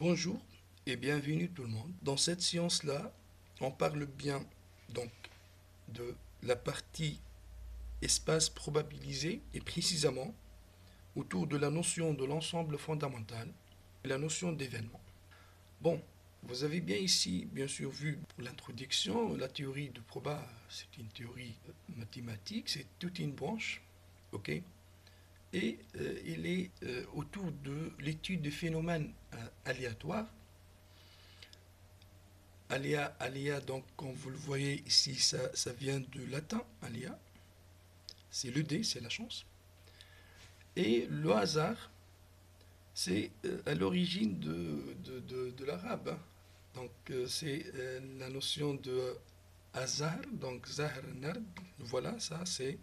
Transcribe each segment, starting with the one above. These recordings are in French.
Bonjour et bienvenue tout le monde. Dans cette séance-là, on parle bien donc de la partie espace probabilisé et précisément autour de la notion de l'ensemble fondamental et la notion d'événement. Bon, vous avez bien ici, bien sûr, vu pour l'introduction, la théorie de proba, c'est une théorie mathématique, c'est toute une branche, ok? Et il est autour de l'étude des phénomènes aléatoires. Aléa, donc, comme vous le voyez ici, ça vient de latin, aléa. C'est le dé, c'est la chance. Et le hasard, c'est à l'origine de l'arabe, hein. Donc, c'est la notion de hasard, donc zahr nard. Voilà, ça, c'est,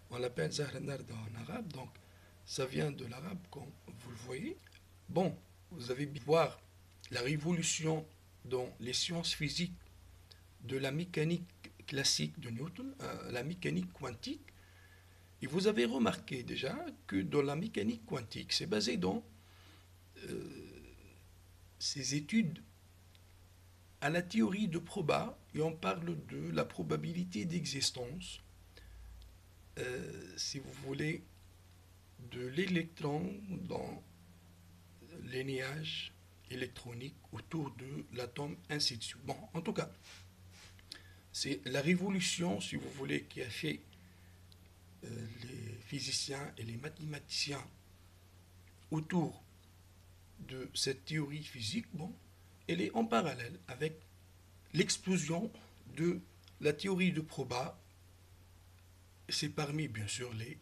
on l'appelle zahr nard en arabe. Donc, ça vient de l'arabe, comme vous le voyez. Bon, vous avez pu voir la révolution dans les sciences physiques de la mécanique classique de Newton à la mécanique quantique. Et vous avez remarqué déjà que dans la mécanique quantique, c'est basé dans ces études à la théorie de proba, et on parle de la probabilité d'existence, si vous voulez, de l'électron dans les nuages électroniques autour de l'atome, ainsi de suite. Bon, en tout cas, c'est la révolution, si vous voulez, qui a fait les physiciens et les mathématiciens autour de cette théorie physique. Bon, elle est en parallèle avec l'explosion de la théorie de proba. C'est parmi, bien sûr, les,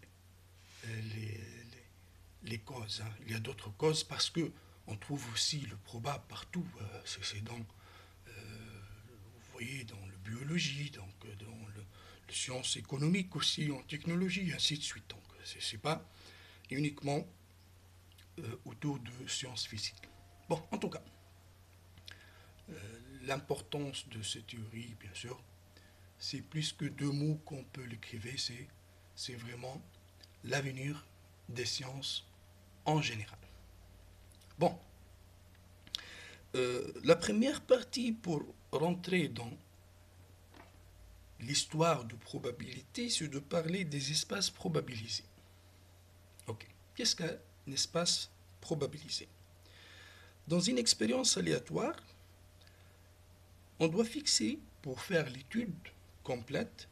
les causes, hein. Il y a d'autres causes parce que on trouve aussi le proba partout. C'est dans, vous voyez, dans la biologie, donc dans les sciences économiques aussi, en technologie, ainsi de suite. Donc, c'est pas uniquement autour de sciences physiques. Bon, en tout cas, l'importance de cette théorie, bien sûr, c'est plus que deux mots qu'on peut l'écrire, c'est vraiment l'avenir des sciences en général. Bon, la première partie pour rentrer dans l'histoire de probabilité, c'est de parler des espaces probabilisés. Ok, qu'est-ce qu'un espace probabilisé? Dans une expérience aléatoire, on doit fixer, pour faire l'étude complète,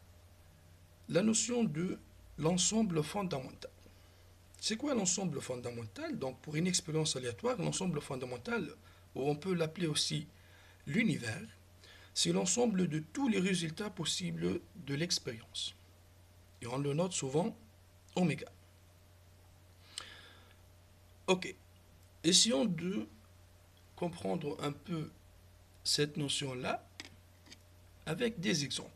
la notion de l'ensemble fondamental. C'est quoi l'ensemble fondamental? Donc, pour une expérience aléatoire, l'ensemble fondamental, ou on peut l'appeler aussi l'univers, c'est l'ensemble de tous les résultats possibles de l'expérience. Et on le note souvent oméga. Ok, essayons de comprendre un peu cette notion-là avec des exemples.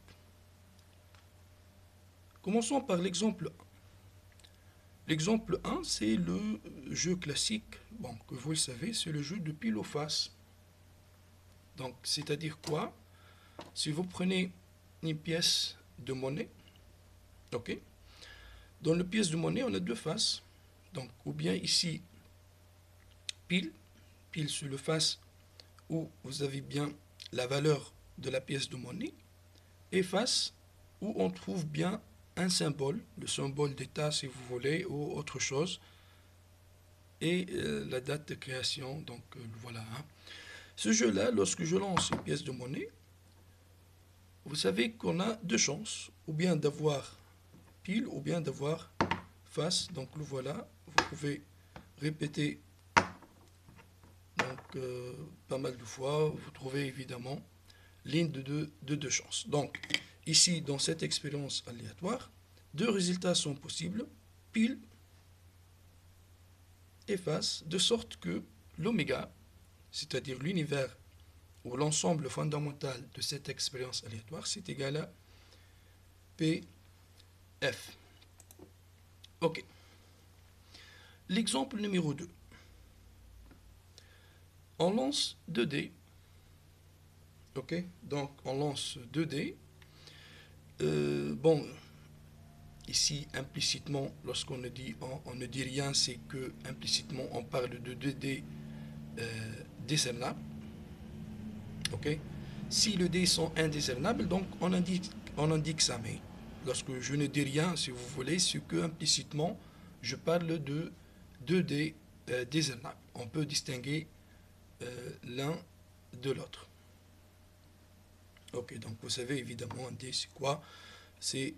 Commençons par l'exemple 1. L'exemple 1, c'est le jeu classique, bon, que vous le savez, c'est le jeu de pile ou face. Donc, c'est-à-dire quoi? Si vous prenez une pièce de monnaie, ok, dans la pièce de monnaie, on a deux faces. Donc, ou bien ici, pile, pile sur le face où vous avez bien la valeur de la pièce de monnaie, et face où on trouve bien un symbole, le symbole d'état si vous voulez, ou autre chose, et la date de création, donc voilà. Hein. Ce jeu-là, lorsque je lance une pièce de monnaie, vous savez qu'on a deux chances, ou bien d'avoir pile, ou bien d'avoir face, donc le voilà, vous pouvez répéter donc pas mal de fois, vous trouvez évidemment ligne de deux chances. Donc ici, dans cette expérience aléatoire, deux résultats sont possibles, pile et face, de sorte que l'oméga, c'est-à-dire l'univers ou l'ensemble fondamental de cette expérience aléatoire, c'est égal à PF. Ok. L'exemple numéro 2. On lance 2 dés. Ok. Donc on lance 2 dés. Bon, ici implicitement, lorsqu'on ne dit on ne dit rien, c'est que implicitement on parle de 2 dés décernables. Ok. Si les dés sont indécernables, donc on indique ça. Mais lorsque je ne dis rien, si vous voulez, c'est que implicitement, je parle de 2 dés décernables. On peut distinguer l'un de l'autre. Ok, donc vous savez évidemment un dé c'est quoi? C'est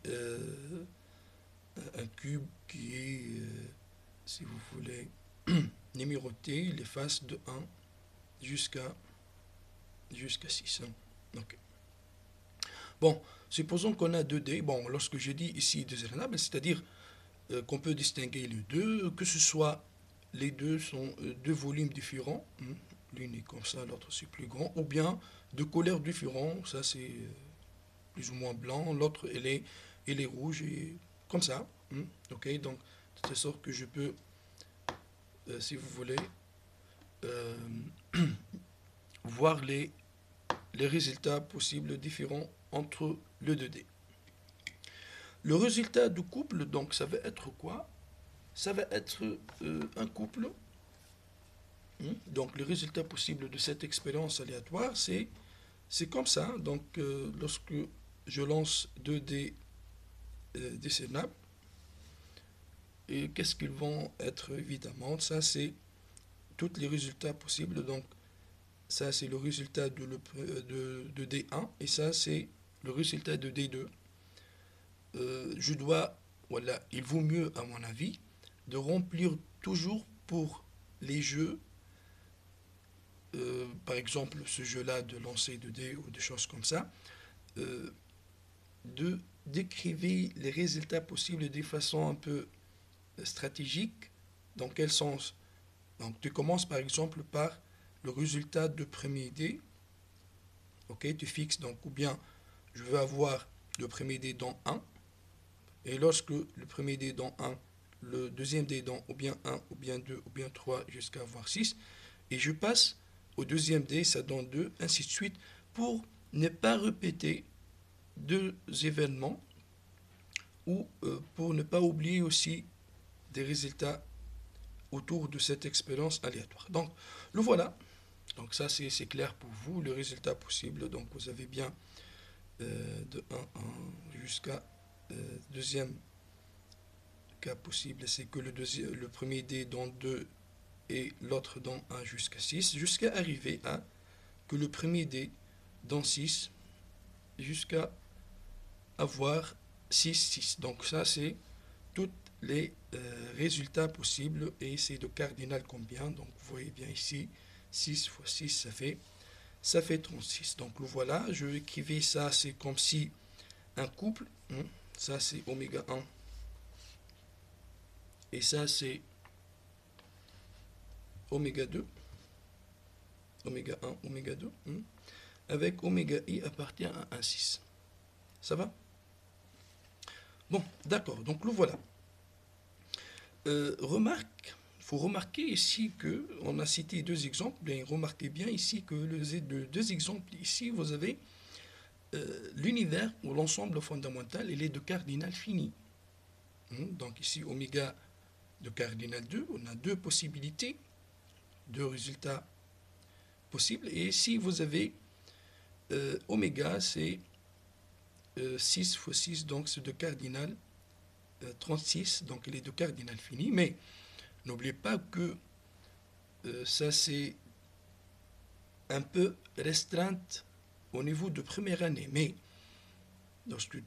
un cube qui est, si vous voulez, numéroté les faces de 1 jusqu'à 6. Hein. Ok. Bon, supposons qu'on a 2 dés. Bon, lorsque je dis ici déraisonnable, c'est-à-dire qu'on peut distinguer les deux, que ce soit les deux sont 2 volumes différents, hein, l'une est comme ça, l'autre c'est plus grand, ou bien de couleurs différentes, ça c'est plus ou moins blanc, l'autre elle est rouge et comme ça. Hein, ok, donc de telle sorte que je peux, si vous voulez, euh, voir les résultats possibles différents entre le 2D. Le résultat du couple, donc, ça va être quoi? Ça va être un couple. Donc, le résultat possible de cette expérience aléatoire, c'est comme ça. Donc, lorsque je lance 2D décernables, et qu'est-ce qu'ils vont être évidemment? Ça, c'est tous les résultats possibles. Donc, ça, c'est le résultat de D1 et ça, c'est le résultat de D2. Je dois, voilà, il vaut mieux, à mon avis, de remplir toujours pour les jeux, par exemple ce jeu-là de lancer de dés ou des choses comme ça, euh, de décrire les résultats possibles de façon un peu stratégique. Dans quel sens? Donc tu commences par exemple par le résultat de premier dé. Ok, tu fixes donc ou bien je veux avoir le premier dé dans 1. Et lorsque le premier dé dans 1, le deuxième dé dans ou bien 1, ou bien 2, ou bien 3, jusqu'à avoir 6, et je passe au deuxième dé, ça donne 2, ainsi de suite, pour ne pas répéter 2 événements, ou pour ne pas oublier aussi des résultats autour de cette expérience aléatoire. Donc, le voilà. Donc ça, c'est clair pour vous, le résultat possible. Donc, vous avez bien de 1 jusqu'à deuxième cas possible, c'est que le premier dé dans 2 et l'autre dans 1 jusqu'à 6, jusqu'à arriver à que le premier dé dans 6 jusqu'à avoir 6, 6. Donc ça, c'est tous les résultats possibles et c'est de cardinal combien. Donc vous voyez bien ici, 6 fois 6, ça fait 36. Donc le voilà, je écrivais ça, c'est comme si un couple, hein, ça c'est oméga 1 et ça c'est oméga 2, oméga 1, oméga 2, hein, avec oméga i appartient à 1,6. Ça va? Bon, d'accord, donc le voilà. Remarque, il faut remarquer ici que on a cité 2 exemples, et remarquez bien ici que les 2 exemples ici, vous avez l'univers ou l'ensemble fondamental, il est de cardinal fini. Donc ici, oméga de cardinal 2, on a 2 possibilités, 2 résultats possibles. Et ici, vous avez oméga, c'est 6 fois 6, donc c'est de cardinal 36, donc il est de cardinal fini. Mais n'oubliez pas que ça, c'est un peu restreinte au niveau de première année. Mais lorsque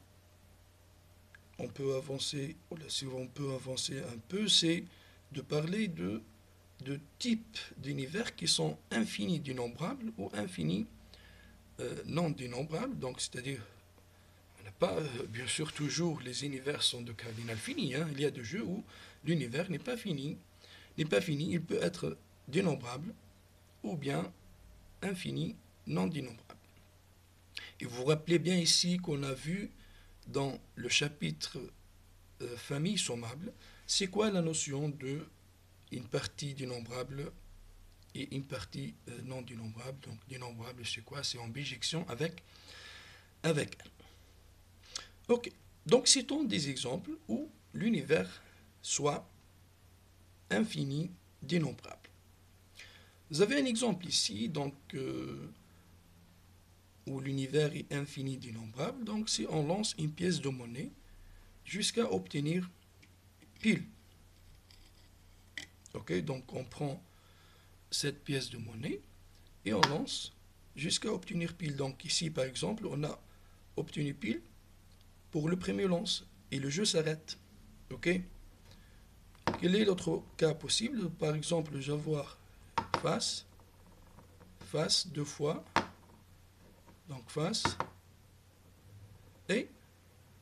on peut avancer, si on peut avancer un peu, c'est de parler de types d'univers qui sont infinis dénombrables ou infinis non dénombrables. Donc, c'est-à-dire, on n'a pas, bien sûr, toujours les univers sont de cardinal fini. Hein. Il y a des jeux où l'univers n'est pas fini. N'est pas fini, il peut être dénombrable ou bien infini, non dénombrable. Et vous vous rappelez bien ici qu'on a vu dans le chapitre famille sommable, c'est quoi la notion de une partie dénombrable et une partie non dénombrable. Donc dénombrable, c'est quoi? C'est en bijection avec un. Ok. Donc citons des exemples où l'univers soit infini dénombrable. Vous avez un exemple ici, donc, où l'univers est infini d'innombrables. Donc, si on lance une pièce de monnaie jusqu'à obtenir pile. Ok, donc on prend cette pièce de monnaie et on lance jusqu'à obtenir pile. Donc ici, par exemple, on a obtenu pile pour le premier lance et le jeu s'arrête. Ok. Quel est l'autre cas possible? Par exemple, je vais avoir face, face deux fois, donc face et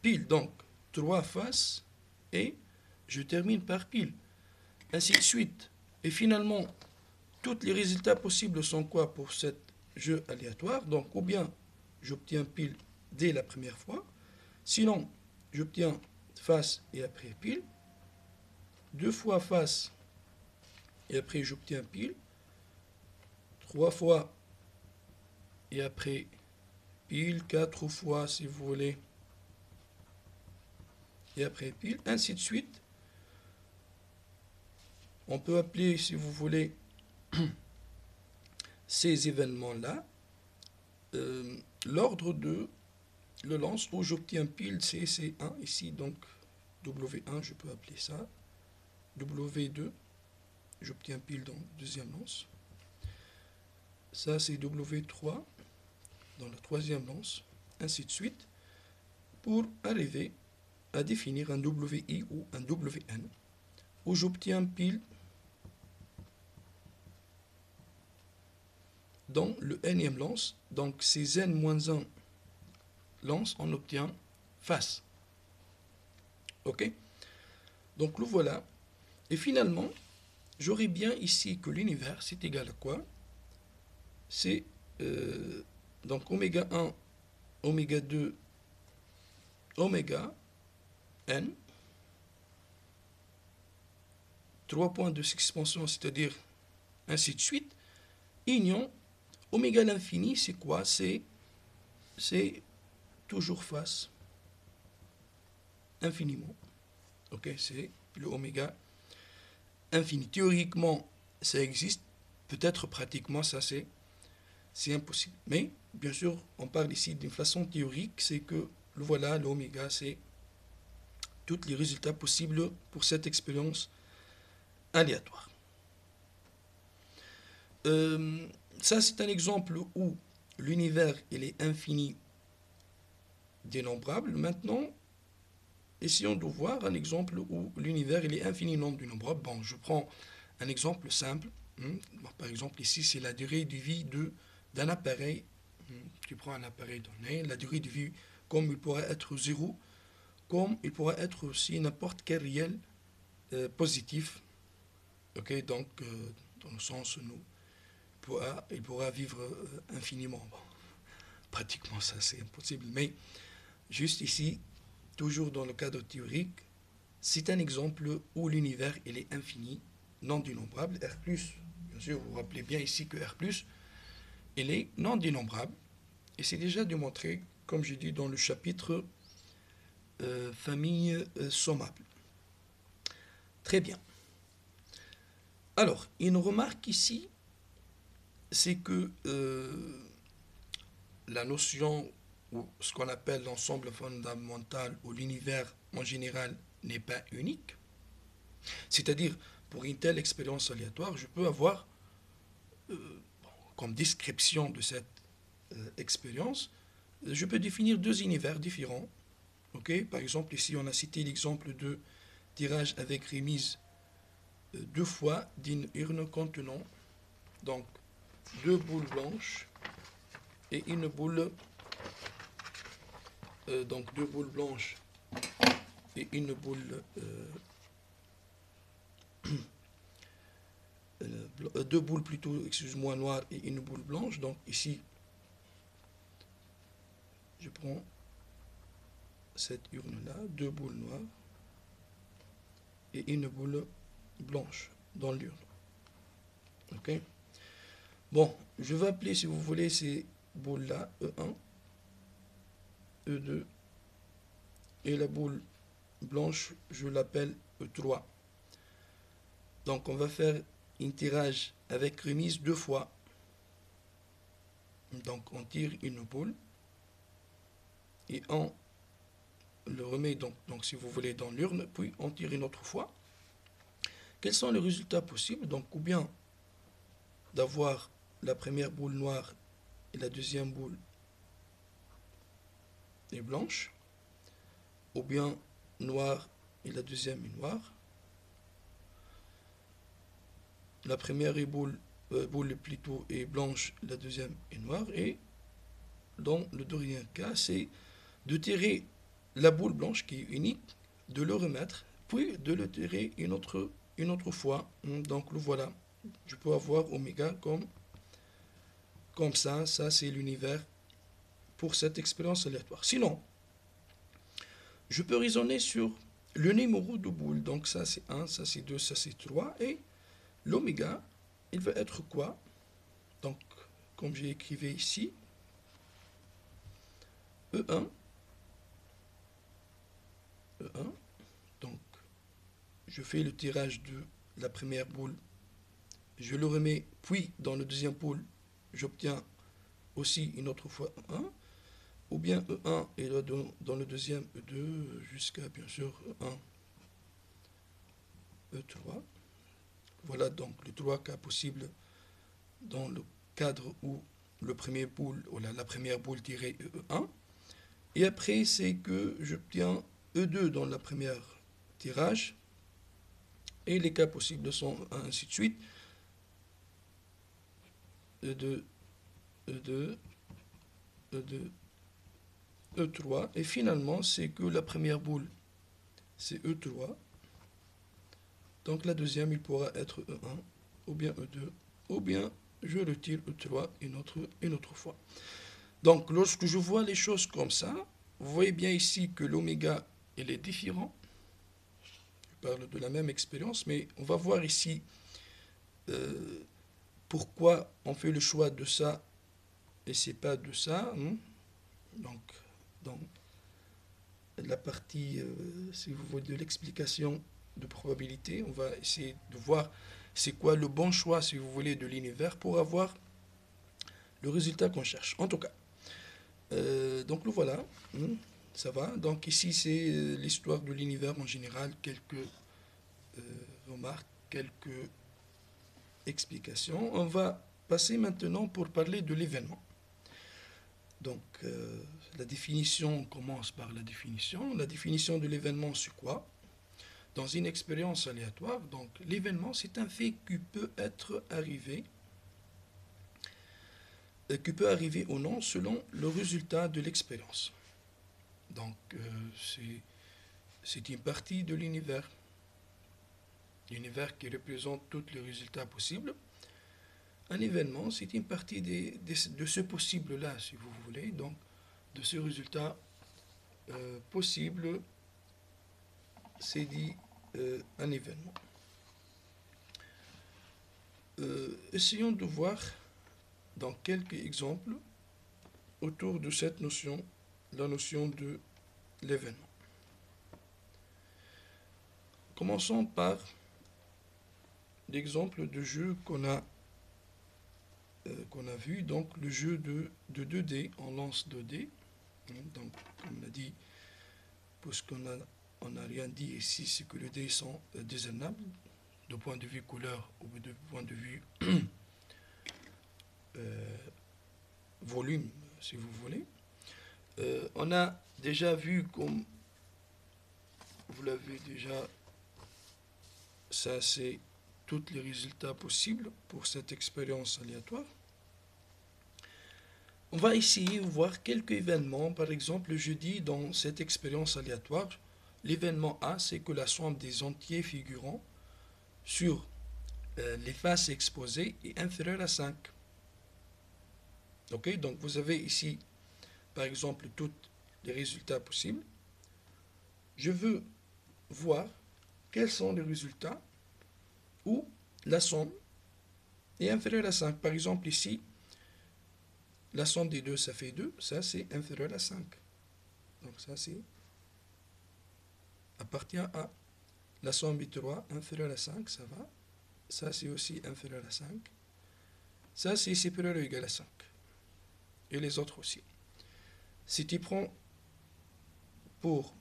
pile. Donc trois faces et je termine par pile. Ainsi de suite. Et finalement, tous les résultats possibles sont quoi pour cet jeu aléatoire? Donc, ou bien j'obtiens pile dès la première fois, sinon j'obtiens face et après pile, deux fois face et après j'obtiens pile, trois fois et après pile, quatre fois si vous voulez, et après pile, ainsi de suite. On peut appeler, si vous voulez, ces événements-là l'ordre de le lance où j'obtiens pile C1 ici, donc W1, je peux appeler ça. W2, j'obtiens pile dans deuxième lance. Ça, c'est W3 dans la troisième lance, ainsi de suite, pour arriver à définir un WI ou un WN, où j'obtiens pile dans le nème lance. Donc, ces n-1 lance, on obtient face. Ok? Donc, le voilà. Et finalement, j'aurai bien ici que l'univers, c'est égal à quoi? C'est donc oméga 1, oméga 2, oméga n, 3 points de expansion, c'est-à-dire ainsi de suite, union, oméga l'infini, c'est quoi? C'est toujours face, infiniment. Ok, c'est le oméga infini. Théoriquement, ça existe, peut-être pratiquement, ça c'est impossible. Mais, bien sûr, on parle ici d'une façon théorique, c'est que, voilà, l'oméga, c'est tous les résultats possibles pour cette expérience aléatoire. Ça, c'est un exemple où l'univers il est infini dénombrable. Maintenant, essayons de voir un exemple où l'univers il est infini non dénombrable. Bon, je prends un exemple simple. Par exemple, ici, c'est la durée de vie d'un appareil. Tu prends un appareil donné, la durée de vie, comme il pourrait être 0, comme il pourrait être aussi n'importe quel réel positif. Ok, donc, dans le sens où il pourra vivre infiniment. Bon, pratiquement, ça, c'est impossible. Mais juste ici, toujours dans le cadre théorique, c'est un exemple où l'univers il est infini, non dénombrable. R+, bien sûr, vous vous rappelez bien ici que R+, il est non dénombrable. Et c'est déjà démontré, comme j'ai dit dans le chapitre famille sommable. Très bien. Alors, une remarque ici, c'est que la notion ou ce qu'on appelle l'ensemble fondamental ou l'univers en général n'est pas unique. C'est-à-dire, pour une telle expérience aléatoire, je peux avoir comme description de cette expérience, je peux définir deux univers différents. Okay? Par exemple, ici, on a cité l'exemple de tirage avec remise deux fois d'une urne contenant donc deux boules blanches et une boule donc deux boules blanches et une boule deux boules plutôt, excuse-moi, noires et une boule blanche. Donc ici, je prends cette urne-là, deux boules noires et une boule blanche dans l'urne. Ok. Bon, je vais appeler, si vous voulez, ces boules-là E1, E2 et la boule blanche, je l'appelle E3. Donc on va faire un tirage avec remise 2 fois. Donc on tire une boule et on le remet donc si vous voulez dans l'urne, puis on tire une autre fois. Quels sont les résultats possibles? Donc ou bien d'avoir la première boule noire et la deuxième boule est blanche, ou bien noire et la deuxième est noire. La première boule plutôt est blanche, la deuxième est noire, et dans le dernier cas, c'est de tirer la boule blanche qui est unique, de le remettre, puis de le tirer une autre fois. Donc le voilà. Je peux avoir oméga comme ça. Ça, c'est l'univers pour cette expérience aléatoire. Sinon, je peux raisonner sur le numéro de boules. Donc ça, c'est 1, ça, c'est 2, ça, c'est 3. Et l'oméga, il va être quoi? Donc, comme j'ai écrit ici, E1, E1. Donc, je fais le tirage de la première boule, je le remets, puis dans le deuxième boule, j'obtiens aussi une autre fois E1, ou bien E1 et là dans le deuxième E2 jusqu'à bien sûr E1, E3. Voilà donc les 3 cas possibles dans le cadre où le premier boule, ou la première boule tirée E1. Et après, c'est que j'obtiens E2 dans la première tirage. Et les cas possibles sont ainsi de suite. E2, E2, E2, E3. Et finalement, c'est que la première boule, c'est E3. Donc la deuxième, il pourra être E1, ou bien E2, ou bien je retire E3 une autre fois. Donc lorsque je vois les choses comme ça, vous voyez bien ici que l'oméga, il est différent. Je parle de la même expérience, mais on va voir ici pourquoi on fait le choix de ça et c'est pas de ça. Donc, dans la partie, si vous voulez, de l'explication de probabilité, on va essayer de voir c'est quoi le bon choix, si vous voulez, de l'univers pour avoir le résultat qu'on cherche. En tout cas, donc le voilà, ça va. Donc ici, c'est l'histoire de l'univers en général, quelques remarques, quelques explications. On va passer maintenant pour parler de l'événement. Donc, la définition, on commence par la définition. La définition de l'événement, c'est quoi? Dans une expérience aléatoire, donc l'événement, c'est un fait qui peut arriver ou non selon le résultat de l'expérience. Donc, c'est une partie de l'univers. L'univers qui représente tous les résultats possibles. Un événement, c'est une partie de ce possible-là, si vous voulez, donc de ce résultat possible, c'est dit un événement. Essayons de voir dans quelques exemples autour de cette notion, la notion de l'événement. Commençons par l'exemple de jeu qu'on a vu, donc le jeu de 2D, on lance 2D. Donc, comme on a dit, puisqu'on n'a rien dit ici, c'est que les dés sont décernables, de point de vue couleur ou de point de vue volume, si vous voulez. On a déjà vu, comme vous l'avez déjà, ça c'est tous les résultats possibles pour cette expérience aléatoire. On va essayer de voir quelques événements. Par exemple, je dis dans cette expérience aléatoire, l'événement A, c'est que la somme des entiers figurants sur les faces exposées est inférieure à 5. Ok, donc vous avez ici, par exemple, tous les résultats possibles. Je veux voir quels sont les résultats où la somme est inférieure à 5. Par exemple, ici, la somme des deux, ça fait 2. Ça, c'est inférieur à 5. Donc ça, c'est appartient à la somme est 3, inférieure à 5, ça va. Ça, c'est aussi inférieur à 5. Ça, c'est supérieur ou égal à 5. Et les autres aussi. Si tu prends pour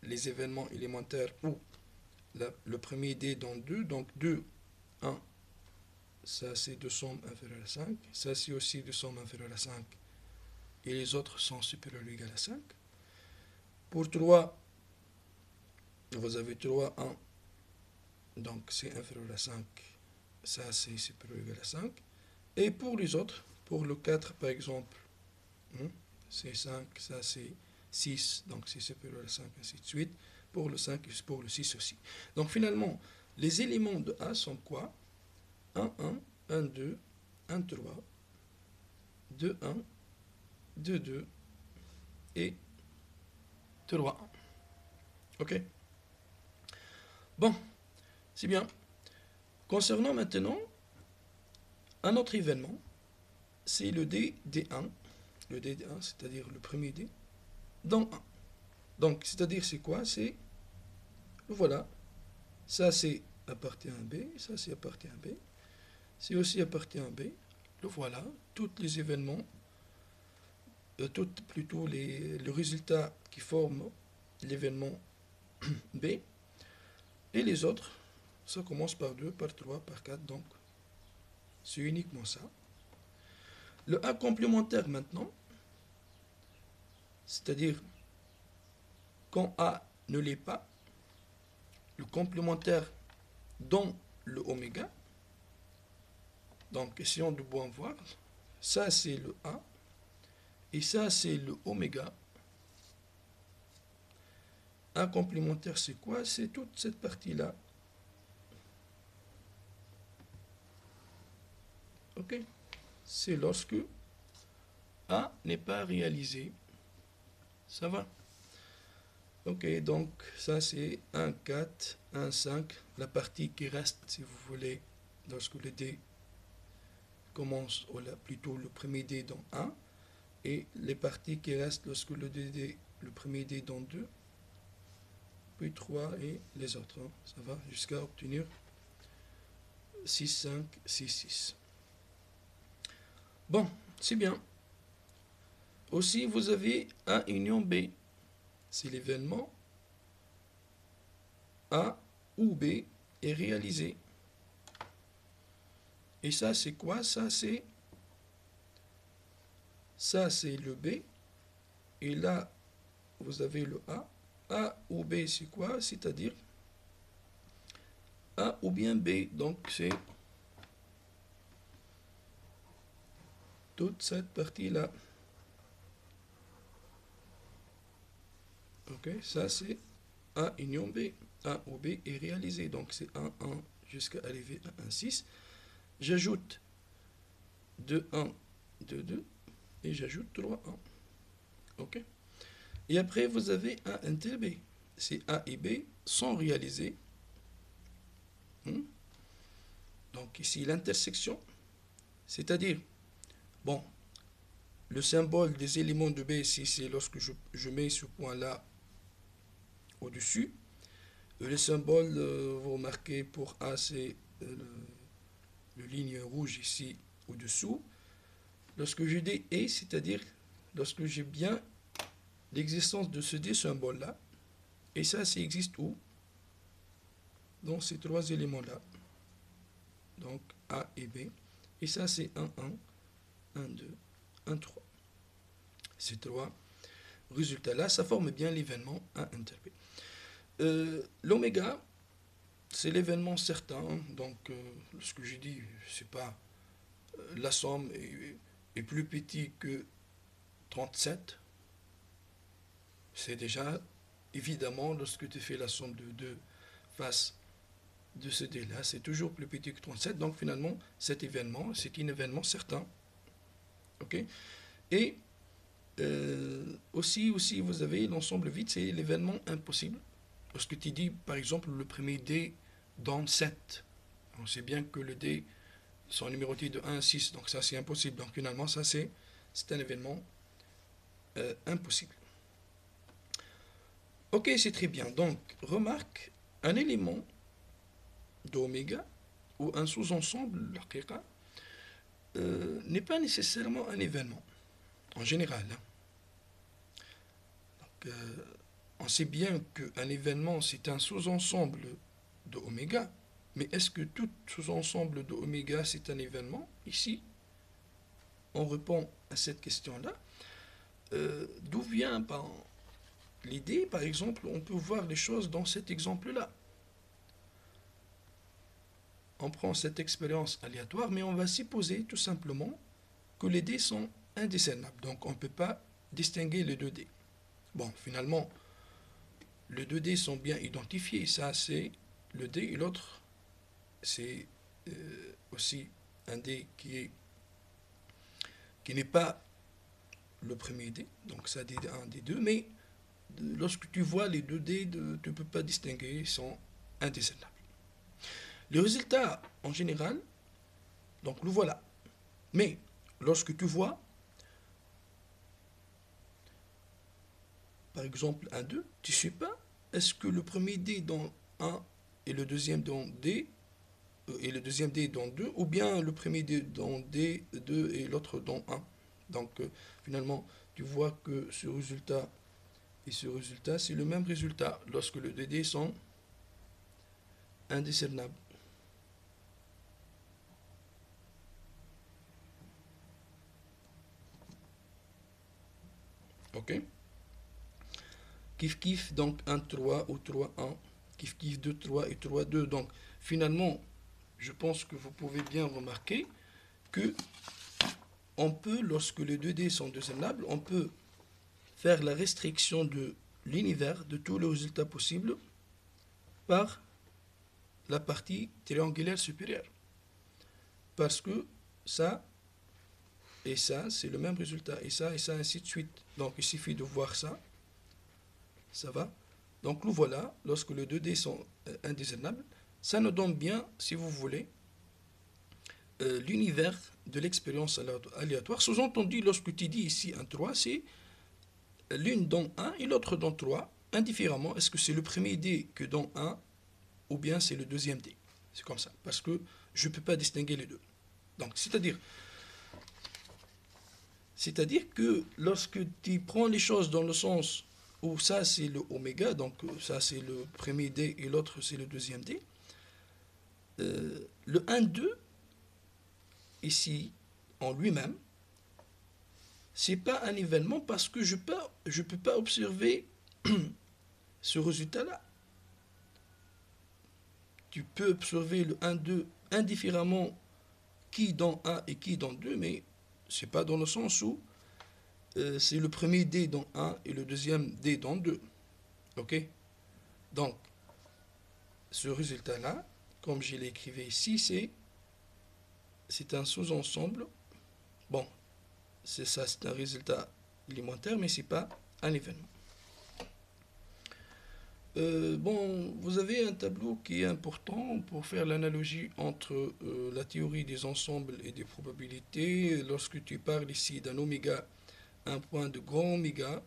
les événements élémentaires où le premier dé dans 2, donc 2, 1, ça c'est deux sommes inférieures à 5. Ça c'est aussi deux sommes inférieures à 5. Et les autres sont supérieurs ou égal à 5. Pour 3, vous avez 3, 1. Donc c'est inférieur à 5. Ça c'est supérieur ou égal à 5. Et pour les autres, pour le 4 par exemple, c'est 5, ça c'est 6, donc c'est supérieur à 5, ainsi de suite. Pour le 5 et pour le 6 aussi. Donc finalement, les éléments de A sont quoi? 1, 1, 1, 2, 1, 3, 2, 1, 2, 2 et 3, 1. Ok? Bon, c'est bien. Concernant maintenant un autre événement, c'est le dé D1. Le dé D1, c'est-à-dire le premier dé, dans 1. Donc, c'est-à-dire c'est quoi? C'est, voilà, ça c'est appartient à B, ça c'est appartient à B, c'est aussi appartient à B. Le voilà, tous les événements, plutôt le résultat qui forme l'événement B, et les autres, ça commence par 2, par 3, par 4, donc c'est uniquement ça. Le A complémentaire maintenant, c'est-à-dire quand A ne l'est pas, le complémentaire dans le oméga, donc essayons de bien voir, ça c'est le A, et ça c'est le oméga. A complémentaire c'est quoi? C'est toute cette partie-là. Ok? C'est lorsque A n'est pas réalisé. Ça va? Ok, donc ça c'est 1, 4, 1, 5. La partie qui reste, si vous voulez, lorsque le dé commence, ou plutôt le premier dé dans 1, et les parties qui restent lorsque le premier dé dans 2, puis 3 et les autres. Hein. Ça va jusqu'à obtenir 6, 5, 6, 6. Bon, c'est bien. Aussi, vous avez A union B. C'est l'événement A ou B est réalisé. Et ça, c'est quoi? Ça, c'est le B. Et là, vous avez le A. A ou B, c'est quoi? C'est-à-dire A ou bien B. Donc, c'est toute cette partie-là. Ok, ça, c'est A union B. A ou B est réalisé. Donc, c'est 1, 1 jusqu'à arriver à 1, 6. J'ajoute 2, 1, 2, 2. Et j'ajoute 3, 1. Ok. Et après, vous avez A inter B. C'est A et B sont réalisés. Donc ici, l'intersection, c'est-à-dire, bon, le symbole des éléments de B, ici, c'est lorsque je mets ce point-là au-dessus. Le symbole, vous remarquez, pour A, c'est le ligne rouge ici au-dessous. Lorsque je dis et, c'est-à-dire lorsque j'ai bien l'existence de ce D symbole-là, et ça existe où? Dans ces trois éléments-là. Donc A et B. Et ça, c'est 1, 1, 1, 2, 1, 3. Ces trois résultats-là, ça forme bien l'événement A inter B. L'oméga, c'est l'événement certain. Donc, ce que j'ai dit, c'est pas la somme est plus petite que 37. C'est déjà évidemment lorsque tu fais la somme de 2 faces de ce dé-là, c'est toujours plus petit que 37. Donc finalement, cet événement, c'est un événement certain. Ok? Et aussi, vous avez l'ensemble vide, c'est l'événement impossible. Lorsque tu dis, par exemple, le premier dé dans 7, on sait bien que le dé sont numérotés de 1 à 6, donc ça c'est impossible. Donc finalement, ça c'est un événement impossible. Ok, c'est très bien. Donc, remarque, un élément d'oméga, ou un sous-ensemble, n'est pas nécessairement un événement, en général. Hein. Donc, on sait bien qu'un événement, c'est un sous-ensemble de oméga, mais est-ce que tout sous-ensemble de oméga, c'est un événement? Ici, on répond à cette question-là. D'où vient l'idée? Par exemple, on peut voir les choses dans cet exemple-là. On prend cette expérience aléatoire, mais on va supposer tout simplement que les dés sont indiscernables. Donc, on ne peut pas distinguer les 2 dés. Bon, finalement, les 2 dés sont bien identifiés. Ça, c'est le dé et l'autre, c'est aussi un dé qui n'est pas le premier dé. Donc, ça, c'est un des deux. Mais lorsque tu vois les 2 dés, tu ne peux pas distinguer, ils sont indiscernables. Le résultat, en général, donc le voilà. Mais lorsque tu vois, par exemple, un 2, tu ne sais pas, est-ce que le premier dé dans 1 et le deuxième dans D, et le deuxième dé dans 2, ou bien le premier dé dans D2 et l'autre dans 1. Donc, finalement, tu vois que ce résultat et ce résultat, c'est le même résultat lorsque les 2 dés sont indiscernables. Ok? Kiff kiff, donc 1, 3 ou 3, 1. Kiff kiff 2, 3 et 3, 2. Donc, finalement, je pense que vous pouvez bien remarquer que on peut, lorsque les 2 dés sont discernables, on peut faire la restriction de l'univers, de tous les résultats possibles, par la partie triangulaire supérieure. Parce que ça et ça, c'est le même résultat. Et ça, ainsi de suite. Donc, il suffit de voir ça. Ça va? Donc, nous voilà, lorsque les 2 dés sont indiscernables, ça nous donne bien, si vous voulez, l'univers de l'expérience aléatoire. Sous-entendu, lorsque tu dis ici un 3, c'est l'une dans 1 et l'autre dans 3, indifféremment. Est-ce que c'est le premier dé que dans 1 ou bien c'est le deuxième dé? C'est comme ça, parce que je ne peux pas distinguer les deux. Donc, c'est-à-dire que lorsque tu prends les choses dans le sens où ça c'est le oméga, donc ça c'est le premier dé et l'autre c'est le deuxième dé, le 1-2, ici, en lui-même, c'est pas un événement parce que je peux pas observer ce résultat-là. Tu peux observer le 1-2 indifféremment qui dans 1 et qui dans 2, mais c'est pas dans le sens où c'est le premier dé dans 1 et le deuxième dé dans 2. Ok? Donc, ce résultat-là, comme je l'ai écrit ici, c'est un sous-ensemble. Bon, c'est ça, c'est un résultat élémentaire, mais c'est pas un événement. Bon, vous avez un tableau qui est important pour faire l'analogie entre la théorie des ensembles et des probabilités. Lorsque tu parles ici d'un oméga, un point de grand oméga,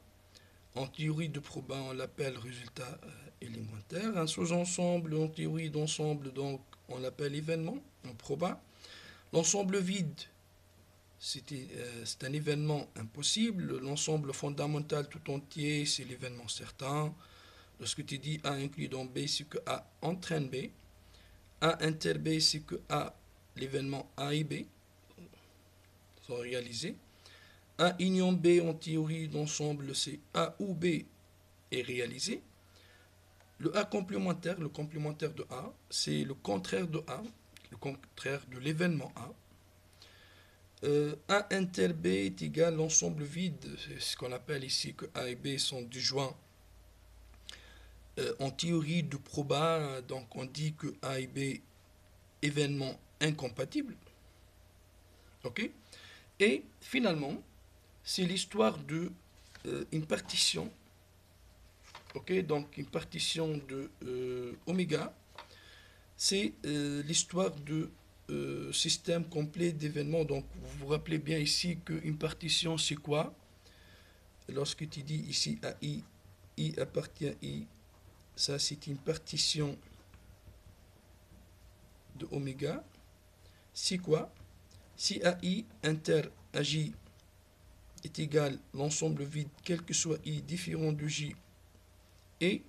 en théorie de proba, on l'appelle résultat élémentaire. Un sous-ensemble en théorie d'ensemble, donc on l'appelle événement en proba. L'ensemble vide, c'est un événement impossible. L'ensemble fondamental tout entier, c'est l'événement certain. Lorsque tu dis A inclus dans B, c'est que A entraîne B. A inter B, c'est que A, l'événement A et B sont réalisés. A union B en théorie d'ensemble, c'est A ou B est réalisé. Le A complémentaire, le complémentaire de A, c'est le contraire de A, le contraire de l'événement A. A inter B est égal à l'ensemble vide, c'est ce qu'on appelle ici que A et B sont disjoints. En théorie de proba, donc on dit que A et B événements incompatibles. Ok? Et finalement, c'est l'histoire de une partition. Ok? Donc une partition de oméga. C'est l'histoire de système complet d'événements. Donc vous vous rappelez bien ici qu'une partition c'est quoi? Lorsque tu dis ici à I appartient à I, ça c'est une partition de oméga, si quoi? Si AI inter AJ est égal l'ensemble vide, quel que soit I différent de J, et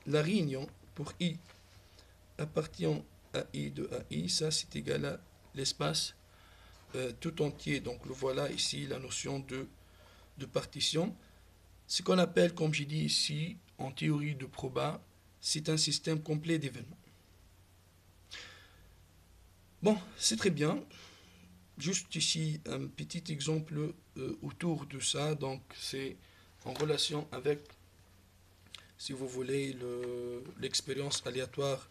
la réunion pour I appartient à I de AI, ça c'est égal à l'espace tout entier. Donc le voilà ici la notion de partition. Ce qu'on appelle, comme j'ai dit ici, en théorie de proba, c'est un système complet d'événements. Bon, c'est très bien. Juste ici, un petit exemple autour de ça. Donc, c'est en relation avec, si vous voulez, l'expérience aléatoire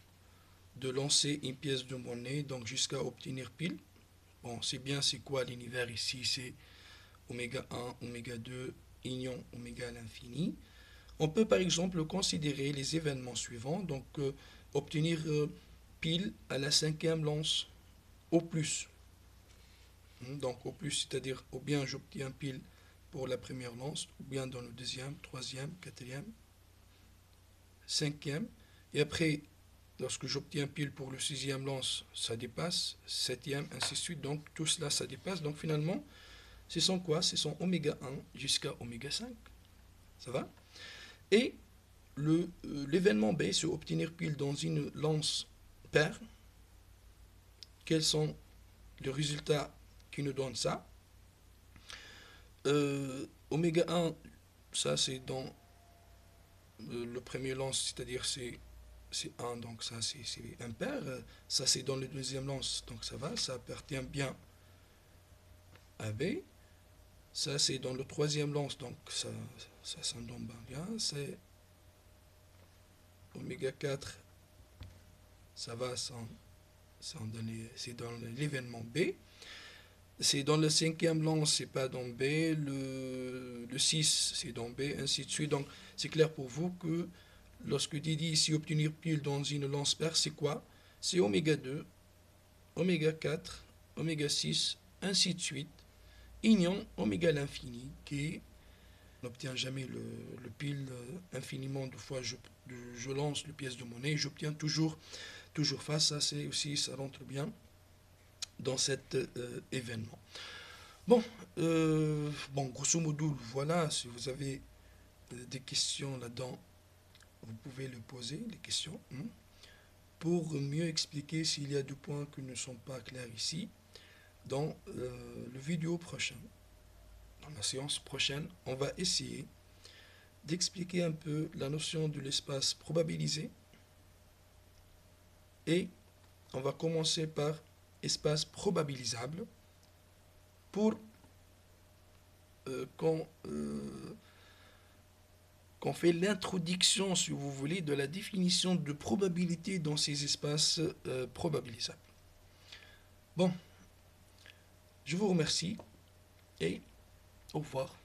de lancer une pièce de monnaie, donc jusqu'à obtenir pile. Bon, c'est bien, c'est quoi l'univers ici? C'est oméga 1, oméga 2, union oméga à l'infini. On peut par exemple considérer les événements suivants, donc obtenir pile à la cinquième lance au plus. Donc au plus, c'est-à-dire ou bien j'obtiens pile pour la première lance, ou bien dans le deuxième, troisième, quatrième, cinquième. Et après, lorsque j'obtiens pile pour le sixième lance, ça dépasse, septième, ainsi de suite. Donc tout cela, ça dépasse. Donc finalement, ce sont quoi? Ce sont oméga 1 jusqu'à oméga 5. Ça va? Et l'événement B, c'est obtenir pile dans une lance paire. Quels sont les résultats qui nous donnent ça? Oméga 1, ça c'est dans le premier lance, c'est-à-dire c'est 1, donc ça c'est impair. Ça c'est dans le deuxième lance, donc ça va, ça appartient bien à B. Ça c'est dans le troisième lance, donc ça donne bien. C'est oméga 4, ça va, c'est dans l'événement B. C'est dans le cinquième lance, c'est pas dans B. Le 6, c'est dans B, ainsi de suite. Donc, c'est clair pour vous que lorsque Didi ici obtenir pile dans une lance paire, c'est quoi? C'est oméga 2, oméga 4, oméga 6, ainsi de suite. Union oméga à l'infini, qui n'obtient jamais le pile infiniment de fois je lance le pièce de monnaie, j'obtiens toujours face. Ça, c'est aussi, ça rentre bien dans cet événement. Bon, grosso modo, voilà, si vous avez des questions là-dedans, vous pouvez les poser, les questions, pour mieux expliquer s'il y a des points qui ne sont pas clairs ici. Dans le vidéo prochain, dans la séance prochaine, on va essayer d'expliquer un peu la notion de l'espace probabilisé et on va commencer par espace probabilisable pour qu'on fait l'introduction, si vous voulez, de la définition de probabilité dans ces espaces probabilisables. Bon, je vous remercie et au revoir.